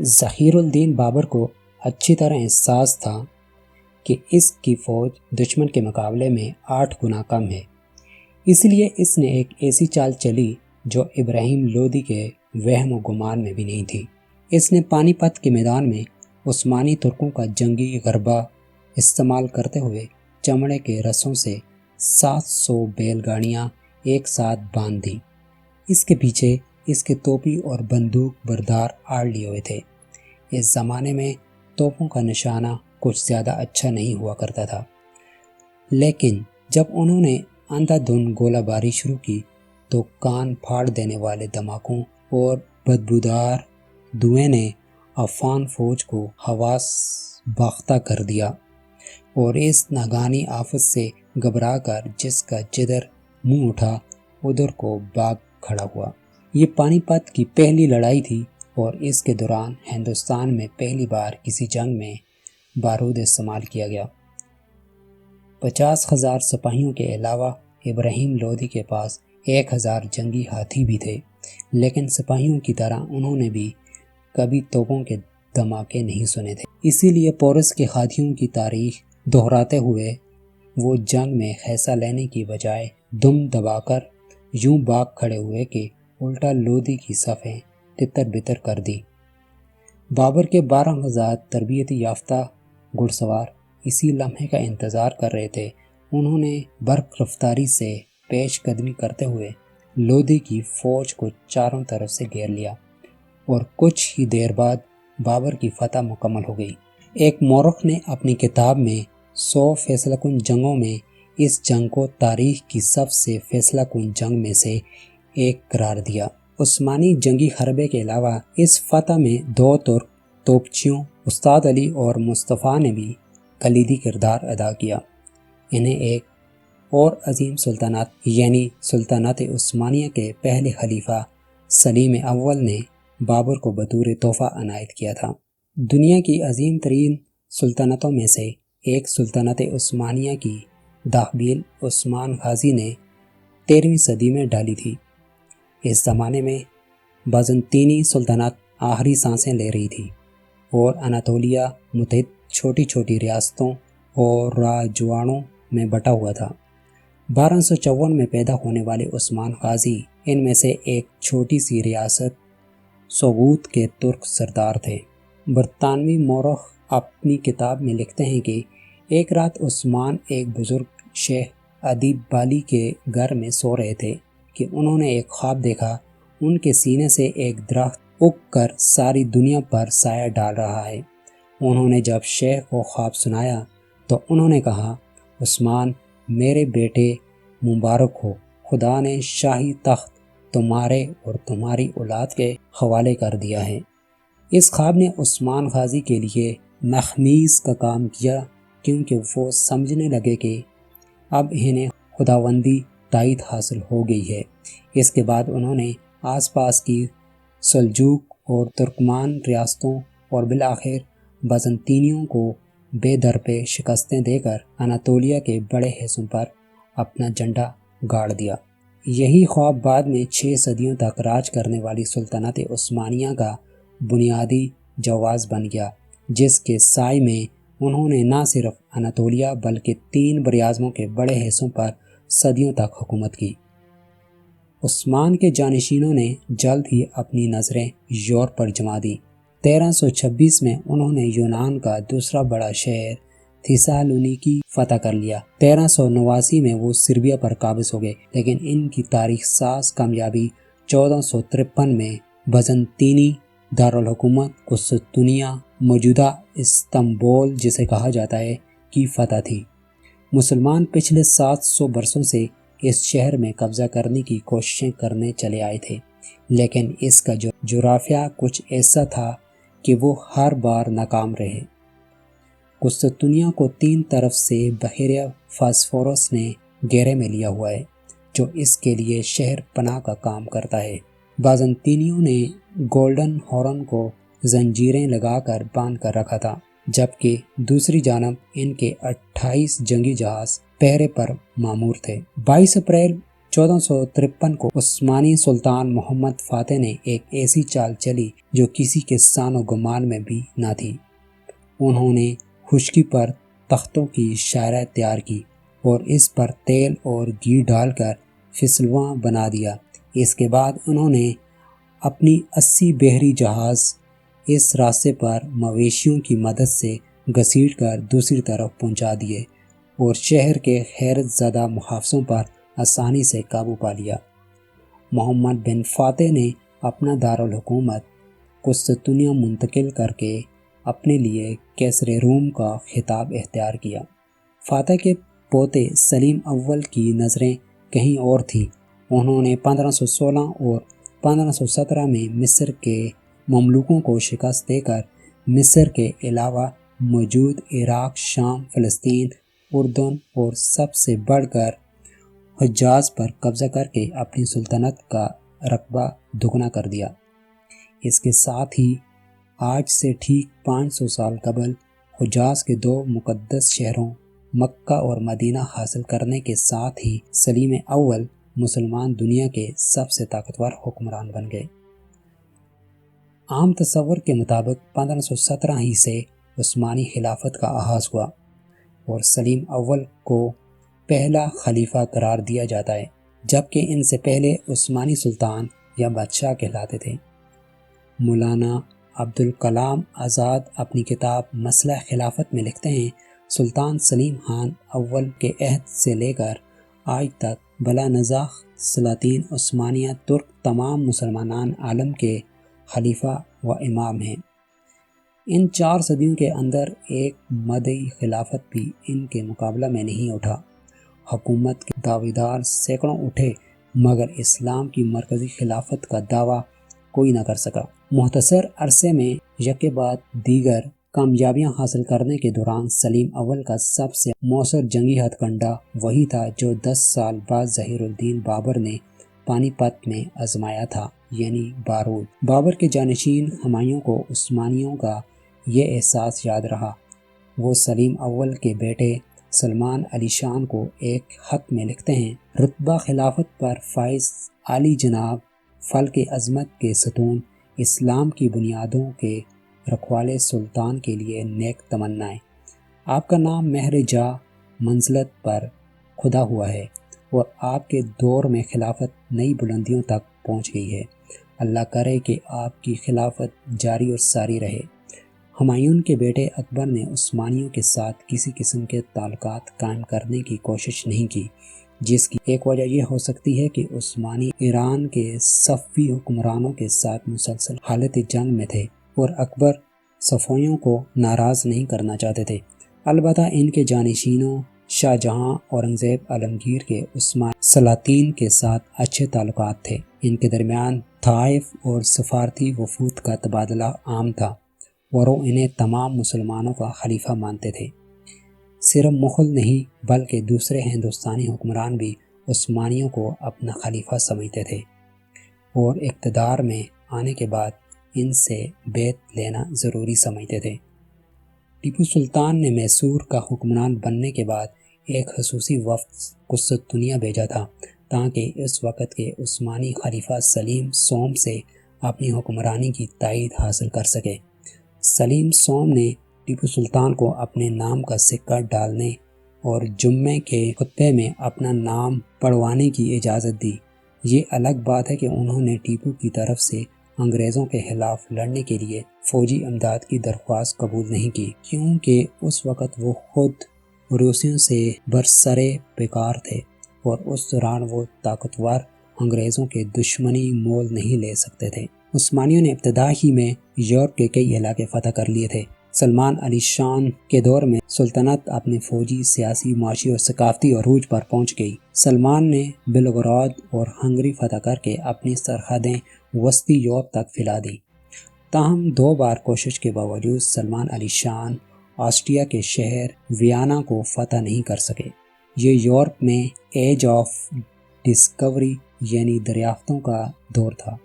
ظہیر الدین بابر کو اچھی طرح احساس تھا کہ اس کی فوج دشمن کے مقابلے میں 8 گنا کم ہے، اس لیے اس نے ایک ایسی چال چلی جو ابراہیم لودھی کے وہم و گمان میں بھی نہیں تھی۔ اس نے پانی پت کے میدان میں عثمانی ترکوں کا جنگی غربہ استعمال کرتے ہوئے چمڑے کے رسوں سے 700 بیل گاڑیاں ایک ساتھ باندھ دیں۔ اس کے پیچھے اس کے توپی اور بندوق بردار آڑ لیے ہوئے تھے۔ اس زمانے میں توپوں کا نشانہ کچھ زیادہ اچھا نہیں ہوا کرتا تھا، لیکن جب انہوں نے اندھا دھند گولہ باری شروع کی تو کان پھاڑ دینے والے دھماکوں اور بدبودار دھوئیں نے افغان فوج کو حواس باختہ کر دیا اور اس ناگہانی آفت سے گھبرا کر جس کا جدھر منہ اٹھا ادھر کو بھاگ کھڑا ہوا۔ یہ پانی پت کی پہلی لڑائی تھی اور اس کے دوران ہندوستان میں پہلی بار کسی جنگ میں بارود استعمال کیا گیا۔ 50,000 سپاہیوں کے علاوہ ابراہیم لودھی کے پاس 1,000 جنگی ہاتھی بھی تھے، لیکن سپاہیوں کی طرح انہوں نے بھی کبھی توپوں کے دھماکے نہیں سنے تھے۔ اسی لیے پورس کے ہاتھیوں کی تاریخ دہراتے ہوئے وہ جنگ میں حصہ لینے کی بجائے دم دبا کر یوں بھاگ کھڑے ہوئے کہ الٹا لودھی کی صفیں تتر بتر کر دی۔ بابر کے 12,000 تربیتی یافتہ گھڑ سوار اسی لمحے کا انتظار کر رہے تھے۔ انہوں نے برق رفتاری سے پیش قدمی کرتے ہوئے لودھی کی فوج کو چاروں طرف سے گھیر لیا اور کچھ ہی دیر بعد بابر کی فتح مکمل ہو گئی۔ ایک مورخ نے اپنی کتاب میں 100 فیصلہ کن جنگوں میں اس جنگ کو تاریخ کی سب سے فیصلہ کن جنگ میں سے ایک قرار دیا۔ عثمانی جنگی حربے کے علاوہ اس فتح میں 2 ترک توپچیوں استاد علی اور مصطفیٰ نے بھی کلیدی کردار ادا کیا۔ انہیں ایک اور عظیم سلطنت یعنی سلطنت عثمانیہ کے پہلے خلیفہ سلیم اول نے بابر کو بطور تحفہ عنایت کیا تھا۔ دنیا کی عظیم ترین سلطنتوں میں سے ایک سلطنت عثمانیہ کی تحویل عثمان غازی نے 13ویں صدی میں ڈالی تھی۔ اس زمانے میں بازنطینی سلطنت آخری سانسیں لے رہی تھی اور اناطولیہ متحد چھوٹی چھوٹی ریاستوں اور راجواڑوں میں بٹا ہوا تھا۔ 1254 میں پیدا ہونے والے عثمان غازی ان میں سے ایک چھوٹی سی ریاست سوغوت کے ترک سردار تھے۔ برطانوی مورخ اپنی کتاب میں لکھتے ہیں کہ ایک رات عثمان ایک بزرگ شیخ ادیب بالی کے گھر میں سو رہے تھے کہ انہوں نے ایک خواب دیکھا۔ ان کے سینے سے ایک درخت اگ کر ساری دنیا پر سایہ ڈال رہا ہے۔ انہوں نے جب شیخ کو خواب سنایا تو انہوں نے کہا، عثمان میرے بیٹے مبارک ہو، خدا نے شاہی تخت تمہارے اور تمہاری اولاد کے حوالے کر دیا ہے۔ اس خواب نے عثمان غازی کے لیے مخمیز کا کام کیا، کیونکہ وہ سمجھنے لگے کہ اب انہیں خداوندی تائید حاصل ہو گئی ہے۔ اس کے بعد انہوں نے آس پاس کی سلجوق اور ترکمان ریاستوں اور بالآخر بازنطینیوں کو بے در پہ شکستیں دے کر اناطولیہ کے بڑے حصوں پر اپنا جھنڈا گاڑ دیا۔ یہی خواب بعد میں 6 صدیوں تک راج کرنے والی سلطنت عثمانیہ کا بنیادی جواز بن گیا، جس کے سائے میں انہوں نے نہ صرف اناطولیہ بلکہ 3 براعظموں کے بڑے حصوں پر صدیوں تک حکومت کی۔ عثمان کے جانشینوں نے جلد ہی اپنی نظریں یورپ پر جما دیں۔ 1326 میں انہوں نے یونان کا دوسرا بڑا شہر تھیسالونیکی فتح کر لیا۔ 1389 میں وہ سربیا پر قابض ہو گئے، لیکن ان کی تاریخ ساز کامیابی 1453 میں بازنطینی دارالحکومت قسطنطنیہ موجودہ استنبول جسے کہا جاتا ہے کی فتح تھی۔ مسلمان پچھلے 700 برسوں سے اس شہر میں قبضہ کرنے کی کوششیں کرنے چلے آئے تھے، لیکن اس کا جغرافیہ کچھ ایسا تھا کہ وہ ہر بار ناکام رہے۔ قسطنطنیہ کو 3 طرف سے بحیرہ فاسفورس نے گھیرے میں لیا ہوا ہے، جو اس کے لیے شہر پناہ کا کام کرتا ہے۔ بازنطینیوں نے گولڈن ہارن کو زنجیریں لگا کر باندھ کر رکھا تھا، جبکہ دوسری جانب ان کے 28 جنگی جہاز پہرے پر مامور تھے۔ 22 اپریل 1453 کو عثمانی سلطان محمد فاتح نے ایک ایسی چال چلی جو کسی کے سان و گمان میں بھی نہ تھی۔ انہوں نے خشکی پر تختوں کی شاہراہ تیار کی اور اس پر تیل اور گھی ڈال کر فسلواں بنا دیا۔ اس کے بعد انہوں نے اپنی 80 بحری جہاز اس راستے پر مویشیوں کی مدد سے گھسیٹ کر دوسری طرف پہنچا دیے اور شہر کے حیرت زدہ محافظوں پر آسانی سے قابو پا لیا۔ محمد بن فاتح نے اپنا دارالحکومت قسطنطنیہ منتقل کر کے اپنے لیے کیسر روم کا خطاب اختیار کیا۔ فاتح کے پوتے سلیم اول کی نظریں کہیں اور تھیں۔ انہوں نے 1516 اور 1517 میں مصر کے مملوکوں کو شکست دے کر مصر کے علاوہ موجود عراق، شام، فلسطین، اردن اور سب سے بڑھ کر حجاز پر قبضہ کر کے اپنی سلطنت کا رقبہ دگنا کر دیا۔ اس کے ساتھ ہی آج سے ٹھیک 500 سال قبل حجاز کے 2 مقدس شہروں مکہ اور مدینہ حاصل کرنے کے ساتھ ہی سلیم اول مسلمان دنیا کے سب سے طاقتور حکمران بن گئے۔ عام تصور کے مطابق 1517 ہی سے عثمانی خلافت کا آغاز ہوا اور سلیم اول کو پہلا خلیفہ قرار دیا جاتا ہے، جبکہ ان سے پہلے عثمانی سلطان یا بادشاہ کہلاتے تھے۔ مولانا عبدالکلام آزاد اپنی کتاب مسئلہ خلافت میں لکھتے ہیں، سلطان سلیم خان اول کے عہد سے لے کر آج تک بلا نزاع سلاطین عثمانیہ ترک تمام مسلمان عالم کے خلیفہ و امام ہیں۔ ان 4 صدیوں کے اندر ایک مدعی خلافت بھی ان کے مقابلہ میں نہیں اٹھا۔ حکومت کے دعویدار سینکڑوں اٹھے مگر اسلام کی مرکزی خلافت کا دعویٰ کوئی نہ کر سکا۔ مختصر عرصے میں یکے بعد دیگر کامیابیاں حاصل کرنے کے دوران سلیم اول کا سب سے مؤثر جنگی ہتھ کنڈہ وہی تھا جو 10 سال بعد ظہیر الدین بابر نے پانی پت میں آزمایا تھا، یعنی بارود۔ بابر کے جانشین ہمایوں کو عثمانیوں کا یہ احساس یاد رہا۔ وہ سلیم اول کے بیٹے سلمان علی شان کو ایک خط میں لکھتے ہیں، رتبہ خلافت پر فائز عالی جناب، فلک عظمت کے ستون، اسلام کی بنیادوں کے رکھوالے سلطان کے لیے نیک تمنائیں۔ آپ کا نام مہر جا منزلت پر خدا ہوا ہے اور آپ کے دور میں خلافت نئی بلندیوں تک پہنچ گئی ہے۔ اللہ کرے کہ آپ کی خلافت جاری اور ساری رہے۔ ہمایوں کے بیٹے اکبر نے عثمانیوں کے ساتھ کسی قسم کے تعلقات قائم کرنے کی کوشش نہیں کی، جس کی ایک وجہ یہ ہو سکتی ہے کہ عثمانی ایران کے صفوی حکمرانوں کے ساتھ مسلسل حالت جنگ میں تھے اور اکبر صفویوں کو ناراض نہیں کرنا چاہتے تھے۔ البتہ ان کے جانشینوں شاہ جہاں، اورنگزیب، عالمگیر کے عثمانی سلاطین کے ساتھ اچھے تعلقات تھے۔ ان کے درمیان تحائف اور سفارتی وفود کا تبادلہ عام تھا اور وہ انہیں تمام مسلمانوں کا خلیفہ مانتے تھے۔ صرف مغل نہیں بلکہ دوسرے ہندوستانی حکمران بھی عثمانیوں کو اپنا خلیفہ سمجھتے تھے اور اقتدار میں آنے کے بعد ان سے بیعت لینا ضروری سمجھتے تھے۔ ٹیپو سلطان نے میسور کا حکمران بننے کے بعد ایک خصوصی وفد قسطنطنیہ بھیجا تھا تاکہ اس وقت کے عثمانی خلیفہ سلیم سوم سے اپنی حکمرانی کی تائید حاصل کر سکے۔ سلیم سوم نے ٹیپو سلطان کو اپنے نام کا سکہ ڈالنے اور جمعے کے خطبے میں اپنا نام پڑھوانے کی اجازت دی۔ یہ الگ بات ہے کہ انہوں نے ٹیپو کی طرف سے انگریزوں کے خلاف لڑنے کے لیے فوجی امداد کی درخواست قبول نہیں کی، کیونکہ اس وقت وہ خود روسیوں سے برسرے پیکار تھے اور اس دوران وہ طاقتور انگریزوں کے دشمنی مول نہیں لے سکتے تھے۔ عثمانیوں نے ابتدا ہی میں یورپ کے کئی علاقے فتح کر لیے تھے۔ سلمان علی شان کے دور میں سلطنت اپنے فوجی، سیاسی، معاشی اور ثقافتی عروج پر پہنچ گئی۔ سلمان نے بلغراد اور ہنگری فتح کر کے اپنی سرحدیں وسطی یورپ تک پھیلا دیں۔ تاہم 2 بار کوشش کے باوجود سلمان علی شان آسٹریا کے شہر ویانا کو فتح نہیں کر سکے۔ یہ یورپ میں ایج آف ڈسکوری یعنی دریافتوں کا دور تھا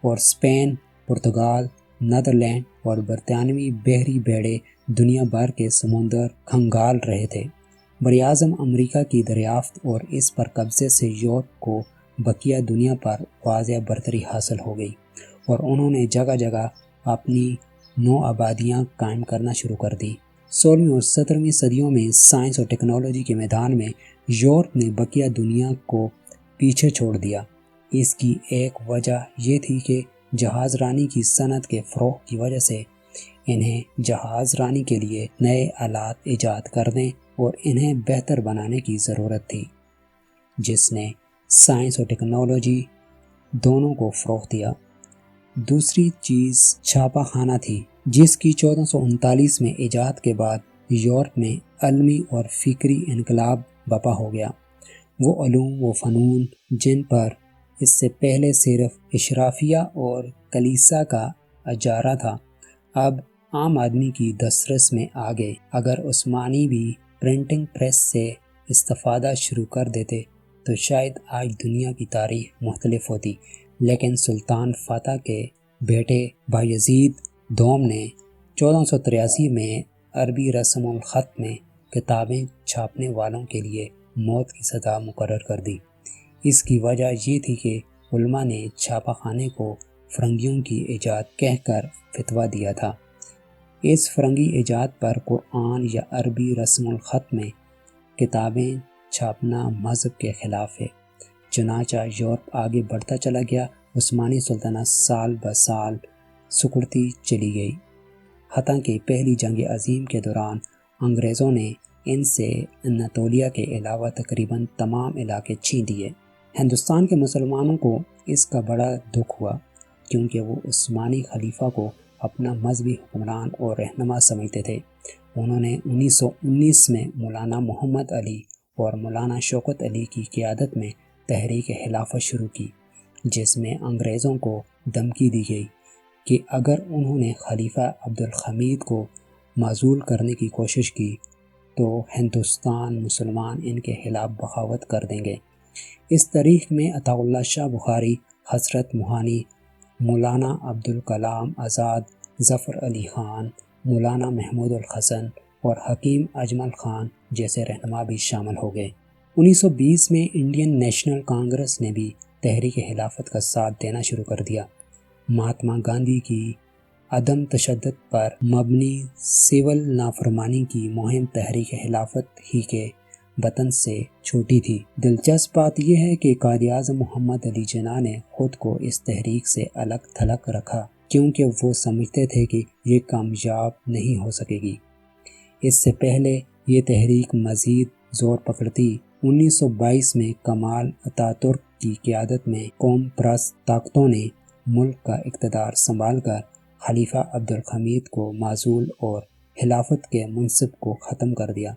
اور اسپین، پرتگال، نیدرلینڈ اور برطانوی بحری بیڑے دنیا بھر کے سمندر کھنگال رہے تھے۔ براعظم امریکہ کی دریافت اور اس پر قبضے سے یورپ کو بقیہ دنیا پر واضح برتری حاصل ہو گئی اور انہوں نے جگہ جگہ اپنی نو آبادیاں قائم کرنا شروع کر دی۔ 16ویں اور 17ویں صدیوں میں سائنس اور ٹیکنالوجی کے میدان میں یورپ نے بقیہ دنیا کو پیچھے چھوڑ دیا۔ اس کی ایک وجہ یہ تھی کہ جہاز رانی کی صنعت کے فروغ کی وجہ سے انہیں جہاز رانی کے لیے نئے آلات ایجاد کرنے اور انہیں بہتر بنانے کی ضرورت تھی، جس نے سائنس اور ٹیکنالوجی دونوں کو فروغ دیا۔ دوسری چیز چھاپا خانہ تھی، جس کی 1439 میں ایجاد کے بعد یورپ میں علمی اور فکری انقلاب برپا ہو گیا۔ وہ علوم و فنون جن پر اس سے پہلے صرف اشرافیہ اور کلیسا کا اجارہ تھا، اب عام آدمی کی دسترس میں آ گئے۔ اگر عثمانی بھی پرنٹنگ پریس سے استفادہ شروع کر دیتے تو شاید آج دنیا کی تاریخ مختلف ہوتی، لیکن سلطان فاتح کے بیٹے بایزید دوم نے 1483 میں عربی رسم الخط میں کتابیں چھاپنے والوں کے لیے موت کی سزا مقرر کر دی۔ اس کی وجہ یہ تھی کہ علماء نے چھاپا خانے کو فرنگیوں کی ایجاد کہہ کر فتویٰ دیا تھا۔ اس فرنگی ایجاد پر قرآن یا عربی رسم الخط میں کتابیں چھاپنا مذہب کے خلاف ہے۔ چنانچہ یورپ آگے بڑھتا چلا گیا، عثمانی سلطنت سال بہ سال سکڑتی چلی گئی، حتیٰ کہ پہلی جنگ عظیم کے دوران انگریزوں نے ان سے اناطولیہ کے علاوہ تقریباً تمام علاقے چھین لیے۔ ہندوستان کے مسلمانوں کو اس کا بڑا دکھ ہوا، کیونکہ وہ عثمانی خلیفہ کو اپنا مذہبی حکمران اور رہنما سمجھتے تھے۔ انہوں نے 1919 میں مولانا محمد علی اور مولانا شوکت علی کی قیادت میں تحریک خلافت شروع کی، جس میں انگریزوں کو دھمکی دی گئی کہ اگر انہوں نے خلیفہ عبدالحمید کو معزول کرنے کی کوشش کی تو ہندوستان مسلمان ان کے خلاف بغاوت کر دیں گے۔ اس تاریخ میں عطا اللہ شاہ بخاری، حضرت موہانی، مولانا عبدالکلام آزاد، ظفر علی خان، مولانا محمود الحسن اور حکیم اجمل خان جیسے رہنما بھی شامل ہو گئے۔ 1920 میں انڈین نیشنل کانگریس نے بھی تحریک خلافت کا ساتھ دینا شروع کر دیا۔ مہاتما گاندھی کی عدم تشدد پر مبنی سول نافرمانی کی مہم تحریک خلافت ہی کے وطن سے چھوٹی تھی۔ دلچسپ بات یہ ہے کہ قائد اعظم محمد علی جناح نے خود کو اس تحریک سے الگ تھلگ رکھا، کیونکہ وہ سمجھتے تھے کہ یہ کامیاب نہیں ہو سکے گی۔ اس سے پہلے یہ تحریک مزید زور پکڑتی، 1922 میں کمال اتاترک کی قیادت میں قوم پرست طاقتوں نے ملک کا اقتدار سنبھال کر خلیفہ عبدالحمید کو معزول اور خلافت کے منصب کو ختم کر دیا،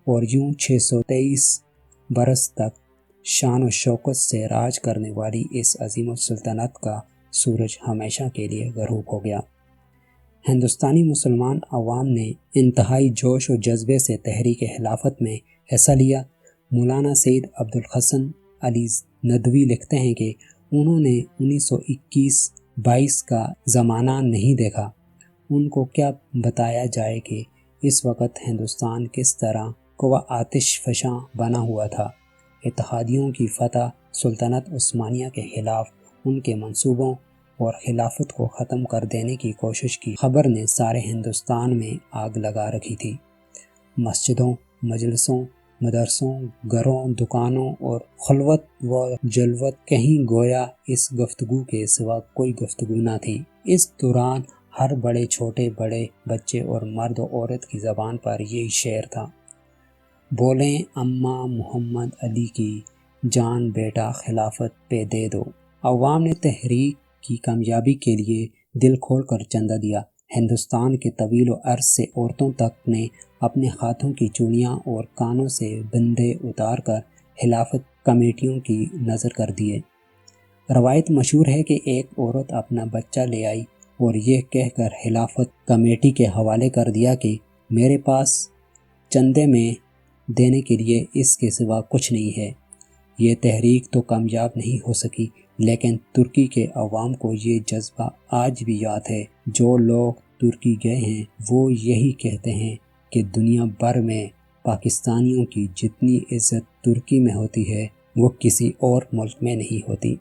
اور یوں 623 برس تک شان و شوکت سے راج کرنے والی اس عظیم السلطنت کا سورج ہمیشہ کے لیے غروب ہو گیا۔ ہندوستانی مسلمان عوام نے انتہائی جوش و جذبے سے تحریک خلافت میں حصہ لیا۔ مولانا سید عبدالحسن علی ندوی لکھتے ہیں کہ انہوں نے 1921-22 کا زمانہ نہیں دیکھا۔ ان کو کیا بتایا جائے کہ اس وقت ہندوستان کس طرح قوہ آتش فشاں بنا ہوا تھا۔ اتحادیوں کی فتح، سلطنت عثمانیہ کے خلاف ان کے منصوبوں اور خلافت کو ختم کر دینے کی کوشش کی خبر نے سارے ہندوستان میں آگ لگا رکھی تھی۔ مسجدوں، مجلسوں، مدرسوں، گھروں، دکانوں اور خلوت و جلوت کہیں گویا اس گفتگو کے سوا کوئی گفتگو نہ تھی۔ اس دوران ہر بڑے چھوٹے، بڑے بچے اور مرد و عورت کی زبان پر یہی شعر تھا: بولیں اماں محمد علی کی، جان بیٹا خلافت پہ دے دو۔ عوام نے تحریک کی کامیابی کے لیے دل کھول کر چندہ دیا۔ ہندوستان کے طویل و عرض سے عورتوں تک نے اپنے ہاتھوں کی چوڑیاں اور کانوں سے بندے اتار کر خلافت کمیٹیوں کی نذر کر دیے۔ روایت مشہور ہے کہ ایک عورت اپنا بچہ لے آئی اور یہ کہہ کر خلافت کمیٹی کے حوالے کر دیا کہ میرے پاس چندے میں دینے کے لیے اس کے سوا کچھ نہیں ہے۔ یہ تحریک تو کامیاب نہیں ہو سکی، لیکن ترکی کے عوام کو یہ جذبہ آج بھی یاد ہے۔ جو لوگ ترکی گئے ہیں وہ یہی کہتے ہیں کہ دنیا بھر میں پاکستانیوں کی جتنی عزت ترکی میں ہوتی ہے وہ کسی اور ملک میں نہیں ہوتی۔